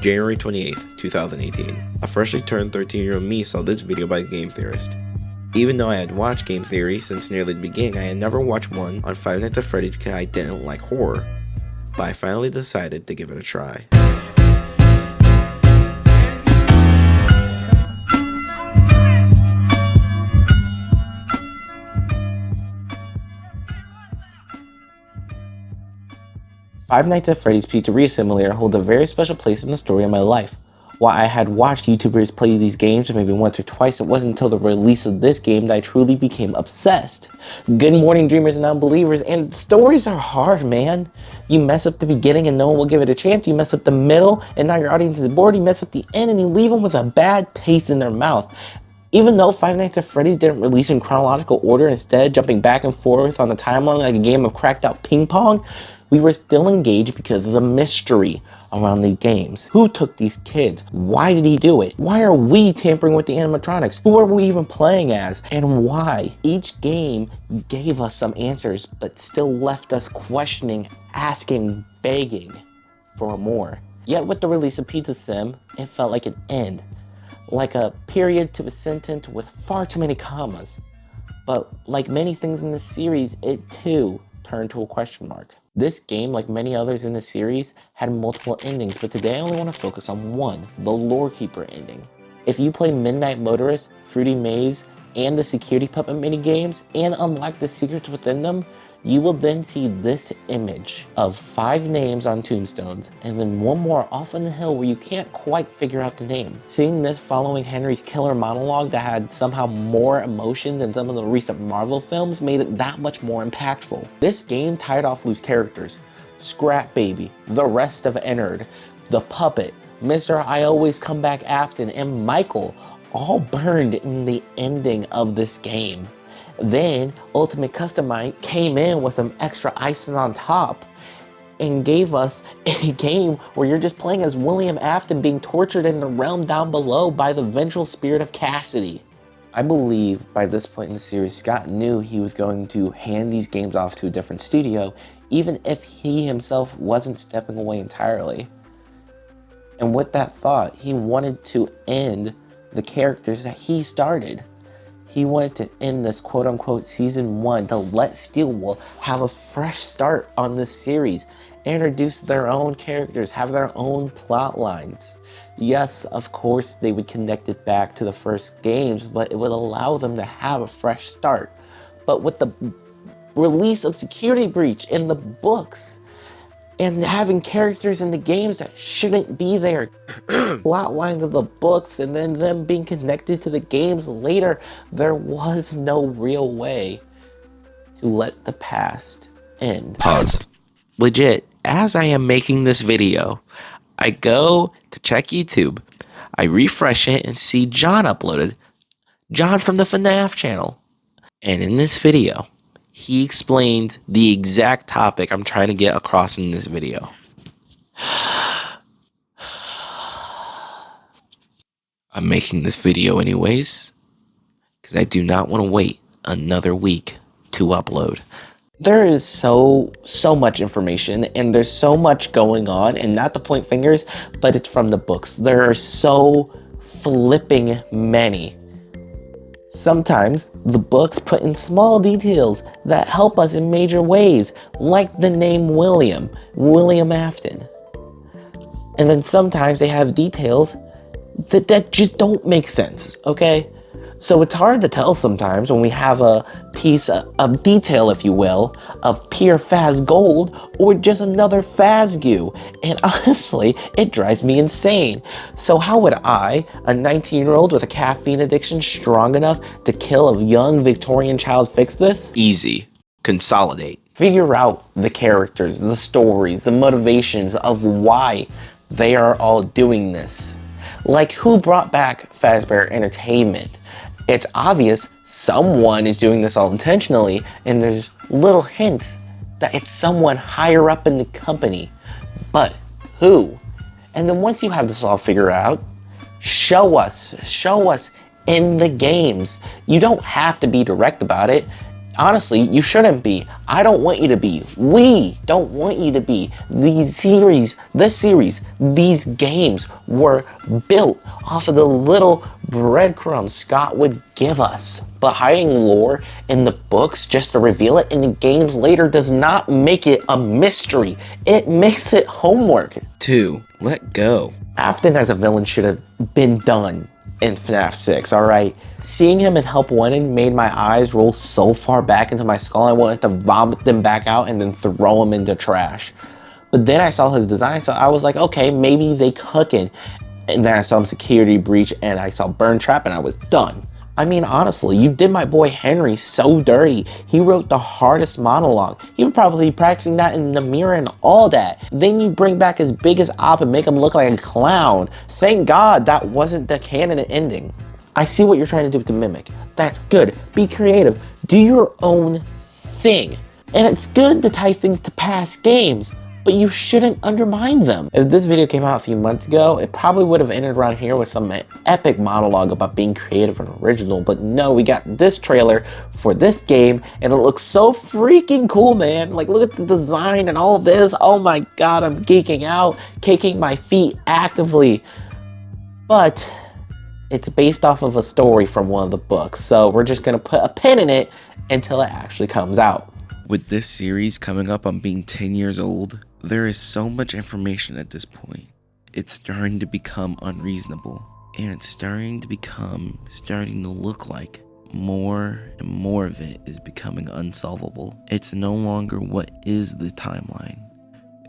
January 28th, 2018. A freshly turned 13-year-old me saw this video by Game Theorist. Even though I had watched game theory since nearly the beginning, I had never watched one on Five Nights at Freddy's because I didn't like horror, but I finally decided to give it a try. Five Nights at Freddy's Pizzeria Simulator holds a very special place in the story of my life. While I had watched YouTubers play these games maybe once or twice, it wasn't until the release of this game that I truly became obsessed. Good morning, dreamers and unbelievers, and stories are hard, man. You mess up the beginning and no one will give it a chance. You mess up the middle and now your audience is bored. You mess up the end and you leave them with a bad taste in their mouth. Even though Five Nights at Freddy's didn't release in chronological order, instead jumping back and forth on the timeline like a game of cracked out ping pong, we were still engaged because of the mystery around the games. Who took these kids? Why did he do it? Why are we tampering with the animatronics? Who are we even playing as? And why? Each game gave us some answers, but still left us questioning, asking, begging for more. Yet with the release of Pizza Sim, it felt like an end. Like a period to a sentence with far too many commas. But like many things in this series, it too turned to a question mark. This game, like many others in the series, had multiple endings, but today I only want to focus on one, the Lore Keeper ending. If you play Midnight Motorist, Fruity Maze, and the Security Puppet minigames, and unlock the secrets within them, you will then see this image of 5 names on tombstones, and then one more off on the hill where you can't quite figure out the name. Seeing this following Henry's killer monologue that had somehow more emotion than some of the recent Marvel films made it that much more impactful. This game tied off loose characters. Scrap Baby, the rest of Ennard, the Puppet, Mr. I Always Come Back Afton, and Michael all burned in the ending of this game. Then Ultimate Customite came in with some extra icing on top and gave us a game where you're just playing as William Afton being tortured in the realm down below by the vengeful spirit of Cassidy. I believe by this point in the series, Scott knew he was going to hand these games off to a different studio, even if he himself wasn't stepping away entirely. And with that thought, he wanted to end the characters that he started. He wanted to end this quote-unquote season 1 to let Steelwool have a fresh start on this series, introduce their own characters, have their own plot lines. Yes, of course, they would connect it back to the first games, but it would allow them to have a fresh start. But with the release of Security Breach in the books, and having characters in the games that shouldn't be there, plot lines of the books, and then them being connected to the games later, there was no real way to let the past end. Pause. Legit, as I am making this video, I go to check YouTube, I refresh it and see John uploaded. John from the FNAF channel. And in this video, he explained the exact topic I'm trying to get across in this video. I'm making this video anyways, because I do not want to wait another week to upload. There is so much information, and there's so much going on, and not to point fingers, but it's from the books. There are so flipping many. Sometimes the books put in small details that help us in major ways, like the name William Afton. And then sometimes they have details that just don't make sense, okay? So it's hard to tell sometimes when we have a piece of detail, if you will, of pure Faz gold or just another Fazgu. And honestly, it drives me insane. So how would I, a 19-year-old with a caffeine addiction strong enough to kill a young Victorian child, fix this? Easy. Consolidate. Figure out the characters, the stories, the motivations of why they are all doing this. Like, who brought back Fazbear Entertainment? It's obvious someone is doing this all intentionally, and there's little hints that it's someone higher up in the company. But who? And then once you have this all figured out, show us in the games. You don't have to be direct about it. Honestly, you shouldn't be. I don't want you to be. We don't want you to be. This series, these games were built off of the little breadcrumbs Scott would give us. But hiding lore in the books just to reveal it in the games later does not make it a mystery. It makes it homework. 2. Let go. Afton as a villain should have been done in FNAF 6, alright? Seeing him in Help Wanted made my eyes roll so far back into my skull I wanted to vomit them back out and then throw them into trash. But then I saw his design, so I was like, okay, maybe they cooking. And then I saw him Security Breach and I saw Burn Trap and I was done. I mean, honestly, you did my boy Henry so dirty. He wrote the hardest monologue. He would probably be practicing that in the mirror and all that. Then you bring back his biggest op and make him look like a clown. Thank God that wasn't the canon ending. I see what you're trying to do with the Mimic. That's good. Be creative. Do your own thing. And it's good to tie things to past games, but you shouldn't undermine them. If this video came out a few months ago, it probably would have ended around here with some epic monologue about being creative and original, but no, we got this trailer for this game, and it looks so freaking cool, man. Like, look at the design and all this. Oh my God, I'm geeking out, kicking my feet actively. But it's based off of a story from one of the books, so we're just gonna put a pin in it until it actually comes out. With this series coming up on being 10 years old, there is so much information at this point. It's starting to become unreasonable, and it's starting to look like more and more of it is becoming unsolvable. It's no longer what is the timeline,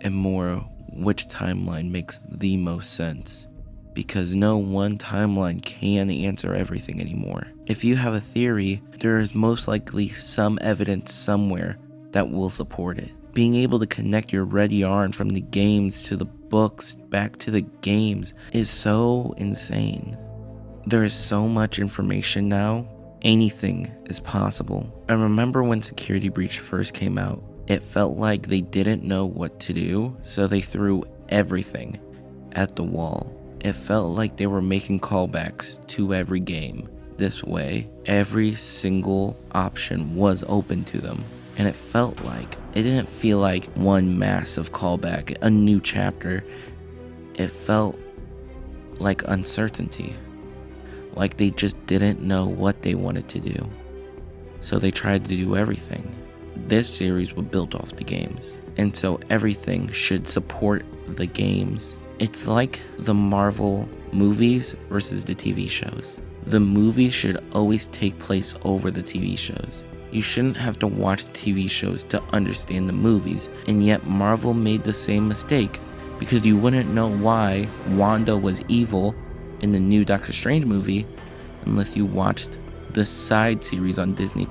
and more which timeline makes the most sense, because no one timeline can answer everything anymore. If you have a theory, there is most likely some evidence somewhere that will support it. Being able to connect your red yarn from the games to the books back to the games is so insane. There is so much information now, anything is possible. I remember when Security Breach first came out, it felt like they didn't know what to do, so they threw everything at the wall. It felt like they were making callbacks to every game. This way, every single option was open to them. And it didn't feel like one massive callback, a new chapter. It felt like uncertainty. Like they just didn't know what they wanted to do. So they tried to do everything. This series was built off the games, and so everything should support the games. It's like the Marvel movies versus the TV shows. The movies should always take place over the TV shows. You shouldn't have to watch the TV shows to understand the movies, and yet Marvel made the same mistake, because you wouldn't know why Wanda was evil in the new Doctor Strange movie unless you watched the side series on Disney+.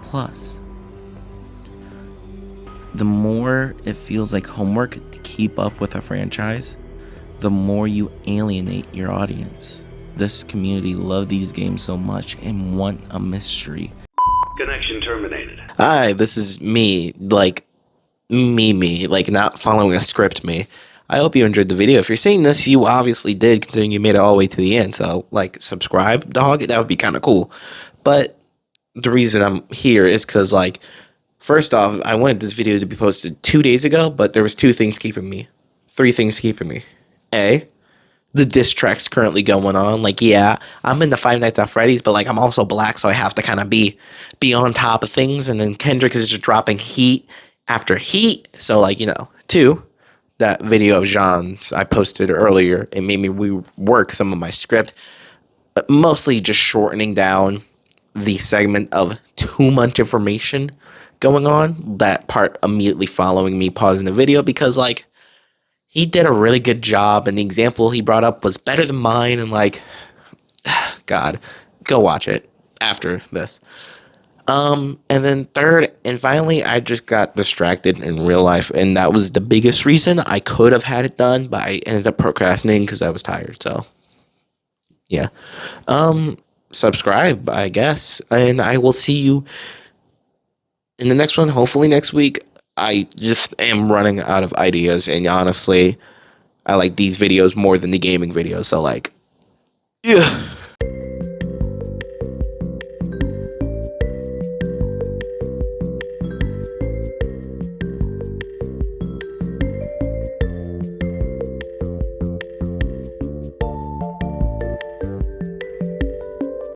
The more it feels like homework to keep up with a franchise, the more you alienate your audience. This community love these games so much and want a mystery. Connection terminated. Hi, this is me, like not following a script me. I hope you enjoyed the video. If you're seeing this, you obviously did, considering you made it all the way to the end. So, like, subscribe, dog. That would be kind of cool. But the reason I'm here is because, like, first off, I wanted this video to be posted 2 days ago, but there was 3 things keeping me. A, the diss track's currently going on. Like, yeah, I'm in the Five Nights at Freddy's, but like I'm also black, so I have to kind of be on top of things. And then Kendrick is just dropping heat after heat. So like, 2, that video of Jean's I posted earlier, it made me rework some of my script, mostly just shortening down the segment of too much information going on. That part immediately following me pausing the video, because like, he did a really good job, and the example he brought up was better than mine, and like, God, go watch it after this. And then 3rd, and finally, I just got distracted in real life, and that was the biggest reason. I could have had it done, but I ended up procrastinating because I was tired, so, yeah. Subscribe, I guess, and I will see you in the next one, hopefully next week. I just am running out of ideas, and honestly, I like these videos more than the gaming videos, so like, yeah.